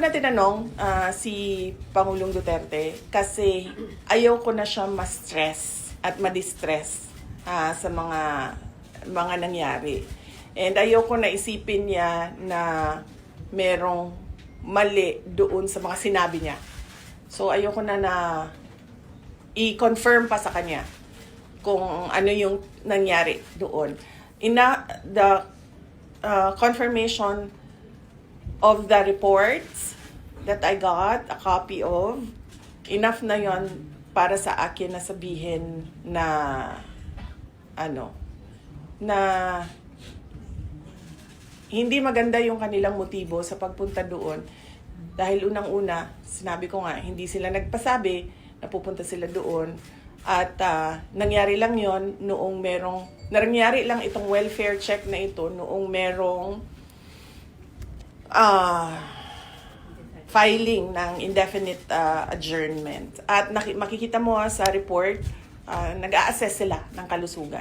ko na tinanong si Pangulong Duterte kasi ayaw ko na siya ma-stress at ma-distress sa mga nangyari. And ayaw ko na isipin niya na merong mali doon sa mga sinabi niya. So ayaw ko na i-confirm pa sa kanya kung ano yung nangyari doon. The confirmation of the reports that I got a copy of, enough na yon para sa akin na sabihin na na hindi maganda yung kanilang motibo sa pagpunta doon. Dahil unang-una, sinabi ko nga, hindi sila nagpasabi na pupunta sila doon. At nangyari lang yon noong nangyari lang itong welfare check na ito noong merong filing ng indefinite adjournment. At makikita mo sa report, nag-a-assess sila ng kalusugan.